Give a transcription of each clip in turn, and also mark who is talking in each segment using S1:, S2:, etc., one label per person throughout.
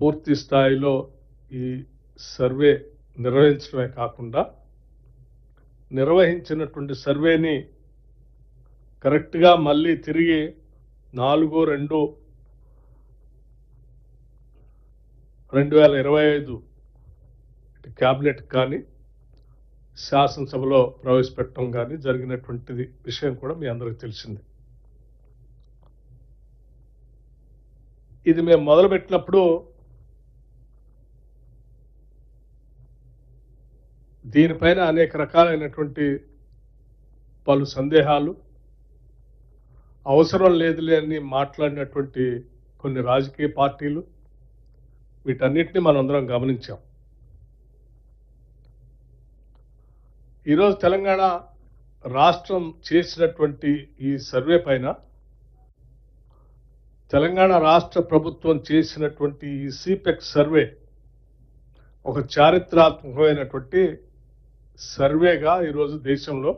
S1: పూర్తి స్థాయిలో ఈ సర్వే నిర్వహించడమే కాకుండా నిర్వహించినటువంటి సర్వేని కరెక్ట్గా మళ్ళీ తిరిగి 4/2/2025 క్యాబినెట్ కానీ శాసనసభలో ప్రవేశపెట్టడం కానీ జరిగినటువంటిది విషయం కూడా మీ అందరికీ తెలిసింది. ఇది మేము మొదలుపెట్టినప్పుడు దీనిపైన అనేక రకాలైనటువంటి పలు సందేహాలు, అవసరం లేదులే అని మాట్లాడినటువంటి కొన్ని రాజకీయ పార్టీలు, వీటన్నిటిని మనందరం గమనించాం. ఈరోజు తెలంగాణ రాష్ట్రం చేసినటువంటి ఈ సర్వే పైన, తెలంగాణ రాష్ట్ర ప్రభుత్వం చేసినటువంటి ఈ సిపెక్ సర్వే ఒక చారిత్రాత్మకమైనటువంటి సర్వేగా ఈరోజు దేశంలో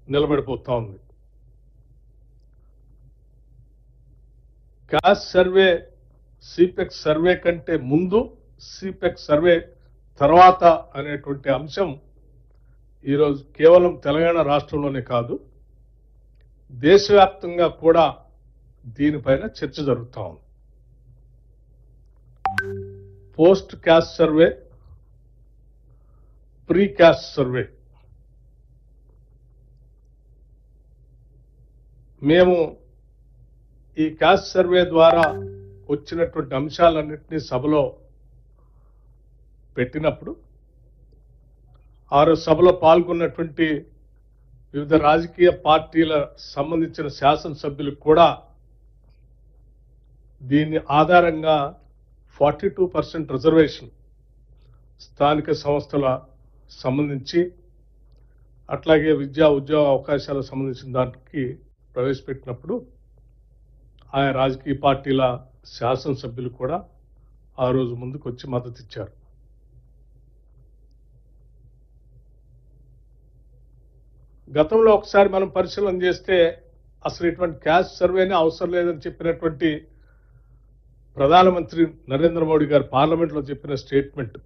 S1: నిలబడిపోతా ఉంది. క్యాస్ట్ సర్వే సిపెక్ సర్వే కంటే ముందు, సిపెక్ సర్వే తర్వాత అనేటువంటి అంశం ఈరోజు కేవలం తెలంగాణ రాష్ట్రంలోనే కాదు, దేశవ్యాప్తంగా కూడా దీనిపైన చర్చ జరుగుతూ ఉంది. Post caste survey, pre caste survey. మేము ఈ క్యాస్ట్ సర్వే ద్వారా వచ్చినటువంటి అంశాలన్నింటినీ సభలో పెట్టినప్పుడు, ఆ రోజు సభలో పాల్గొన్నటువంటి వివిధ రాజకీయ పార్టీల సంబంధించిన శాసనసభ్యులకు కూడా దీని ఆధారంగా 42% రిజర్వేషన్ స్థానిక సంస్థల సంబంధించి, అట్లాగే విద్యా ఉద్యోగ అవకాశాలకు సంబంధించిన దానికి ప్రవేశపెట్టినప్పుడు ఆయా రాజకీయ పార్టీల శాసనసభ్యులు కూడా ఆ రోజు ముందుకు వచ్చి మద్దతు ఇచ్చారు. గతంలో ఒకసారి మనం పరిశీలన చేస్తే అసలు ఇటువంటి క్యాస్ట్ సర్వేనే అవసరం లేదని చెప్పినటువంటి ప్రధానమంత్రి నరేంద్ర మోడీ గారు పార్లమెంట్లో చెప్పిన స్టేట్మెంట్,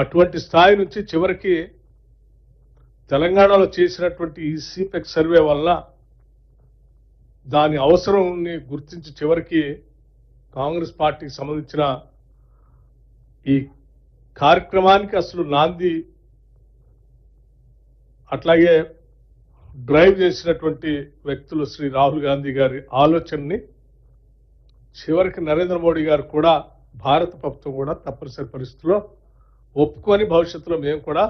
S1: అటువంటి స్థాయి నుంచి చివరికి తెలంగాణలో చేసినటువంటి ఈ సిపెక్ సర్వే వల్ల దాని అవసరాన్ని గుర్తించి చివరికి కాంగ్రెస్ పార్టీకి సంబంధించిన ఈ కార్యక్రమానికి అసలు నాంది, అట్లాగే డ్రైవ్ చేసినటువంటి వ్యక్తులు శ్రీ రాహుల్ గాంధీ గారి ఆలోచనని చివరికి నరేంద్ర మోడీ గారు కూడా, భారత ప్రభుత్వం కూడా తప్పనిసరి పరిస్థితుల్లో ఒప్పుకొని భవిష్యత్తులో మేము కూడా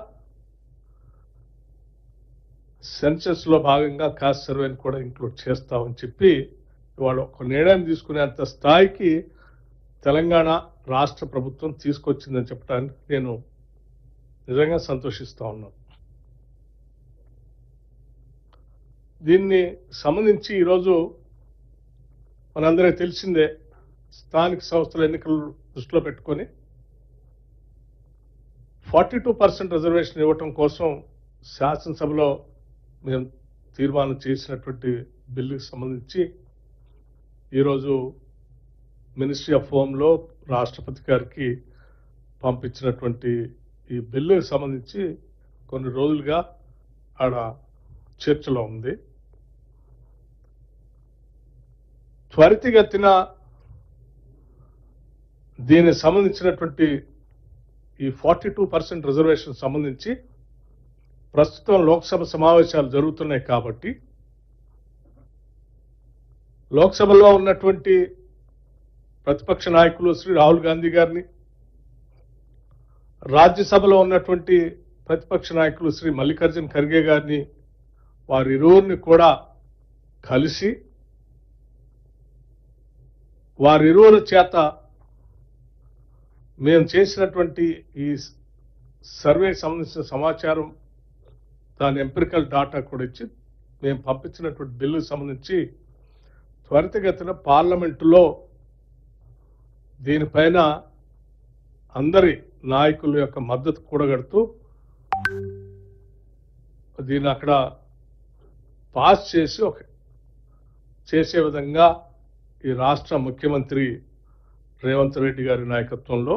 S1: సెన్సస్ లో భాగంగా కాస్ట్ సర్వేని కూడా ఇంక్లూడ్ చేస్తామని చెప్పి ఇవాళ ఒక నిర్ణయం తీసుకునేంత స్థాయికి తెలంగాణ రాష్ట్ర ప్రభుత్వం తీసుకొచ్చిందని చెప్పడానికి నేను నిజంగా సంతోషిస్తా ఉన్నాను. దీన్ని సంబంధించి ఈరోజు మనందరికీ తెలిసిందే, స్థానిక సంస్థల ఎన్నికలు దృష్టిలో పెట్టుకొని 42% రిజర్వేషన్ ఇవ్వటం కోసం శాసనసభలో మేము తీర్మానం చేసినటువంటి బిల్లుకి సంబంధించి ఈరోజు మినిస్ట్రీ ఆఫ్ హోంలో రాష్ట్రపతి గారికి పంపించినటువంటి ఈ బిల్లుకి సంబంధించి కొన్ని రోజులుగా ఆడ చర్చలో ఉంది. త్వరితగతిన దీనికి సంబంధించినటువంటి ఈ 42% రిజర్వేషన్ సంబంధించి ప్రస్తుతం లోక్సభ సమావేశాలు జరుగుతున్నాయి కాబట్టి, లోక్సభలో ఉన్నటువంటి ప్రతిపక్ష నాయకులు శ్రీ రాహుల్ గాంధీ గారిని, రాజ్యసభలో ఉన్నటువంటి ప్రతిపక్ష నాయకులు శ్రీ మల్లికార్జున్ ఖర్గే గారిని, వారిరువురిని కూడా కలిసి వారిరువురి చేత మేము చేసినటువంటి ఈ సర్వేకి సంబంధించిన సమాచారం, దాని ఎంపిరికల్ డాటా కూడా ఇచ్చి మేము పంపించినటువంటి బిల్లుకు సంబంధించి త్వరితగతిన పార్లమెంటులో దీనిపైన అందరి నాయకుల యొక్క మద్దతు కూడగడుతూ దీన్ని అక్కడ పాస్ చేసి చేసే విధంగా ఈ రాష్ట్ర ముఖ్యమంత్రి రేవంత్ రెడ్డి గారి నాయకత్వంలో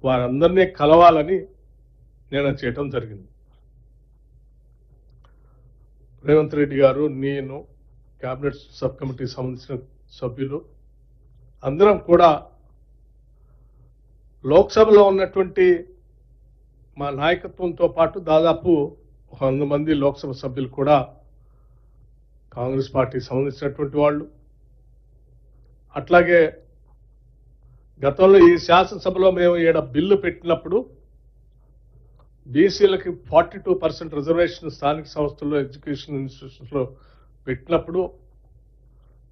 S1: వారందరినీ కలవాలని నిర్ణయం చేయడం జరిగింది. రేవంత్ రెడ్డి గారు, నేను, కేబినెట్ సబ్ కమిటీ సంబంధించిన సభ్యులు అందరం కూడా లోక్సభలో ఉన్నటువంటి మా నాయకత్వంతో పాటు దాదాపు 100 మంది లోక్సభ సభ్యులు కూడా కాంగ్రెస్ పార్టీకి సంబంధించినటువంటి వాళ్ళు. అట్లాగే గతంలో ఈ శాసనసభలో మేము ఈడ బిల్లు పెట్టినప్పుడు బీసీలకి 42% రిజర్వేషన్ స్థానిక సంస్థల్లో, ఎడ్యుకేషన్ ఇన్స్టిట్యూషన్స్ లో పెట్టినప్పుడు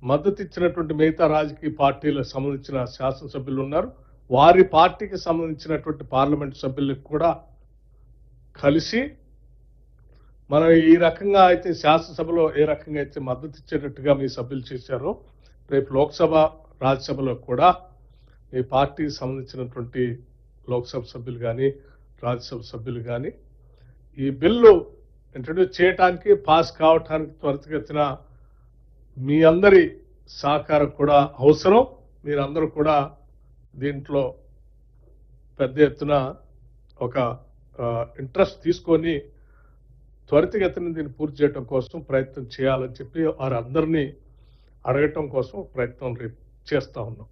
S1: మద్దతు ఇచ్చినటువంటి మిగతా రాజకీయ పార్టీలకు సంబంధించిన శాసనసభ్యులు ఉన్నారు. వారి పార్టీకి సంబంధించినటువంటి పార్లమెంట్ సభ్యులకు కూడా కలిసి మనం ఈ రకంగా అయితే శాసనసభలో ఏ రకంగా అయితే మద్దతు ఇచ్చేటట్టుగా మీ సభ్యులు చేశారో రేపు లోక్సభ, రాజ్యసభలో కూడా మీ పార్టీకి సంబంధించినటువంటి లోక్సభ సభ్యులు కానీ, రాజ్యసభ సభ్యులు కానీ ఈ బిల్లు ఇంట్రడ్యూస్ చేయడానికి, పాస్ కావటానికి త్వరితగతిన మీ అందరి సహకారం కూడా అవసరం. మీరందరూ కూడా దీంట్లో పెద్ద ఎత్తున ఒక ఇంట్రెస్ట్ తీసుకొని త్వరితగతిన దీన్ని పూర్తి చేయడం కోసం ప్రయత్నం చేయాలని చెప్పి వారందరినీ అడగటం కోసం ప్రయత్నం రేపు చేస్తా ఉన్నాం.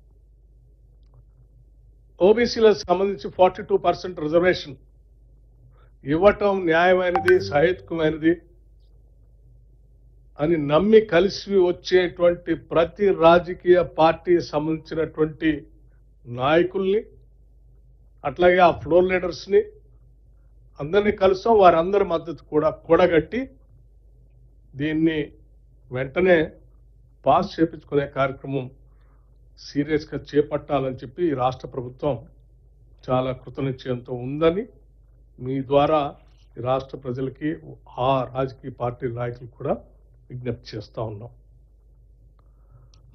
S1: ఓబీసీలకు సంబంధించి 42% రిజర్వేషన్ ఇవ్వటం న్యాయమైనది, సహేతుకమైనది అని నమ్మి కలిసి వచ్చేటువంటి ప్రతి రాజకీయ పార్టీ సంబంధించినటువంటి నాయకుల్ని, అట్లాగే ఆ ఫ్లోర్ లీడర్స్ని అందరినీ కలుస్తాం. వారందరి మద్దతు కూడా కూడగట్టి దీన్ని వెంటనే పాస్ చేపించుకునే కార్యక్రమం సీరియస్గా చేపట్టాలని చెప్పి ఈ రాష్ట్ర ప్రభుత్వం చాలా కృతనిశ్చయంతో ఉందని మీ ద్వారా ఈ రాష్ట్ర ప్రజలకి, ఆ రాజకీయ పార్టీ నాయకులు కూడా విజ్ఞప్తి చేస్తా ఉన్నాం.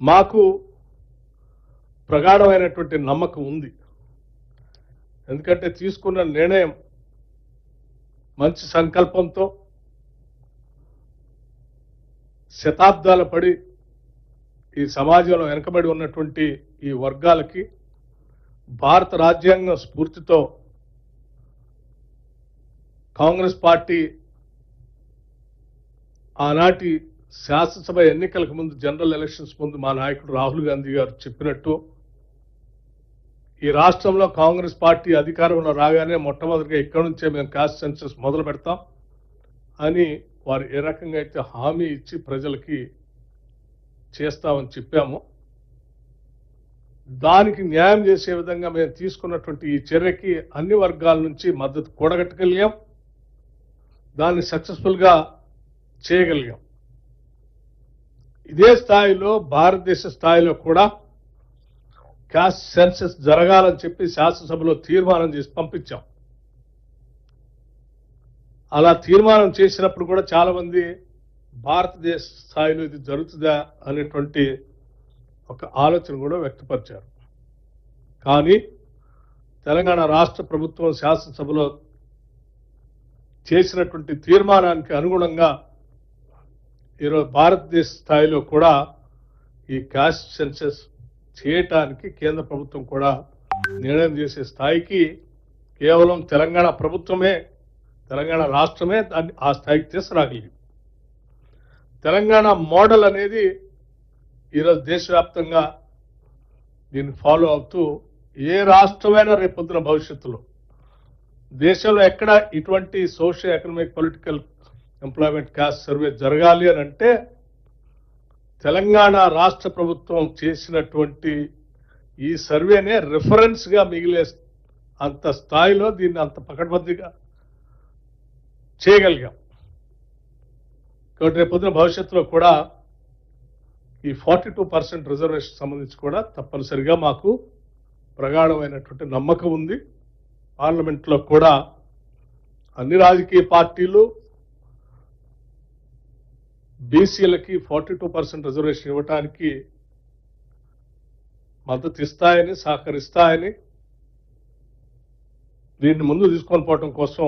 S1: మాకు ప్రగాఢమైనటువంటి నమ్మకం ఉంది. ఎందుకంటే తీసుకున్న నిర్ణయం మంచి సంకల్పంతో శతాబ్దాల పడి ఈ సమాజంలో వెనుకబడి ఉన్నటువంటి ఈ వర్గాలకి భారత రాజ్యాంగ స్ఫూర్తితో కాంగ్రెస్ పార్టీ ఆనాటి శాసనసభ ఎన్నికలకు ముందు, జనరల్ ఎలక్షన్స్ ముందు మా నాయకుడు రాహుల్ గాంధీ గారు చెప్పినట్టు ఈ రాష్ట్రంలో కాంగ్రెస్ పార్టీ అధికారంలో రాగానే మొట్టమొదటిగా ఇక్కడి నుంచే మేము కాస్ట్ సెన్సస్ మొదలు పెడతాం అని వారు ఏ రకంగా అయితే హామీ ఇచ్చి ప్రజలకి చేస్తామని చెప్పాము, దానికి న్యాయం చేసే విధంగా మేము తీసుకున్నటువంటి ఈ చర్యకి అన్ని వర్గాల నుంచి మద్దతు కూడగట్టగలిగాం. దాన్ని సక్సెస్ఫుల్గా చేయగలిగాం. ఇదే స్థాయిలో భారతదేశ స్థాయిలో కూడా కాస్ట్ సెన్సస్ జరగాలని చెప్పి శాసనసభలో తీర్మానం చేసి పంపించాం. అలా తీర్మానం చేసినప్పుడు కూడా చాలా మంది భారతదేశ స్థాయిలో ఇది జరుగుతుందా అనేటువంటి ఒక ఆలోచన కూడా వ్యక్తపరిచారు. కానీ తెలంగాణ రాష్ట్ర ప్రభుత్వం శాసనసభలో చేసినటువంటి తీర్మానానికి అనుగుణంగా ఈరోజు భారతదేశ స్థాయిలో కూడా ఈ కాస్ట్ సెన్సస్ చేయటానికి కేంద్ర ప్రభుత్వం కూడా నిర్ణయం చేసే స్థాయికి కేవలం తెలంగాణ ప్రభుత్వమే, తెలంగాణ రాష్ట్రమే దాన్ని ఆ స్థాయికి తీసుకురాగలిగింది. తెలంగాణ మోడల్ అనేది ఈరోజు దేశవ్యాప్తంగా దీన్ని ఫాలో అవుతూ ఏ రాష్ట్రమైనా రేపొద్దున భవిష్యత్తులో దేశంలో ఎక్కడ ఇటువంటి social, economic, political, employment caste survey జరగాలి అని అంటే తెలంగాణ రాష్ట్ర ప్రభుత్వం చేసినటువంటి ఈ సర్వేనే రిఫరెన్స్గా మిగిలే అంత స్థాయిలో దీన్ని అంత పకడ్బందీగా చేయగలిగాం. కాబట్టి రేపొద్దున భవిష్యత్తులో కూడా ఈ 42% రిజర్వేషన్ సంబంధించి కూడా తప్పనిసరిగా మాకు ప్రగాఢమైనటువంటి నమ్మకం ఉంది. పార్లమెంట్లో కూడా అన్ని రాజకీయ పార్టీలు బీసీలకి 42% రిజర్వేషన్ ఇవ్వటానికి మద్దతు ఇస్తాయని, సహకరిస్తాయని, దీన్ని ముందు తీసుకొని పోవటం కోసం,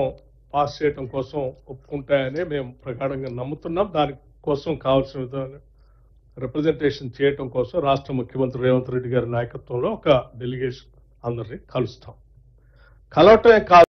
S1: పాస్ చేయటం కోసం ఒప్పుకుంటాయని మేము ప్రగాఢంగా నమ్ముతున్నాం. దానికోసం కావాల్సిన రిప్రజెంటేషన్ చేయటం కోసం రాష్ట్ర ముఖ్యమంత్రి రేవంత్ రెడ్డి గారి నాయకత్వంలో ఒక డెలిగేషన్ అందరినీ కలుస్తాం. కలవటమే కాదు,